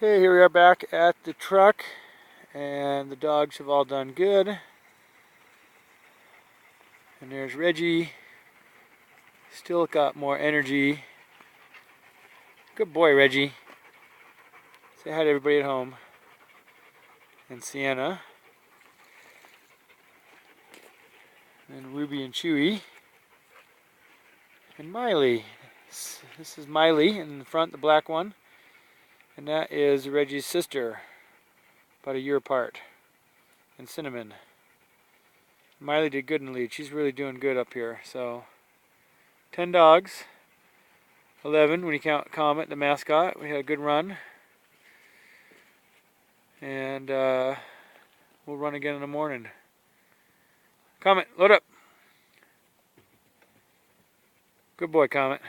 Okay, here we are back at the truck, and the dogs have all done good. And there's Reggie, still got more energy. Good boy, Reggie. Say hi to everybody at home. And Sienna. And Ruby and Chewy. And Miley. This is Miley in the front, the black one. And that is Reggie's sister, about a year apart. And Cinnamon. Miley did good in the lead. She's really doing good up here. So, 10 dogs. 11 when you count Comet, the mascot. We had a good run. And we'll run again in the morning. Comet, load up. Good boy, Comet.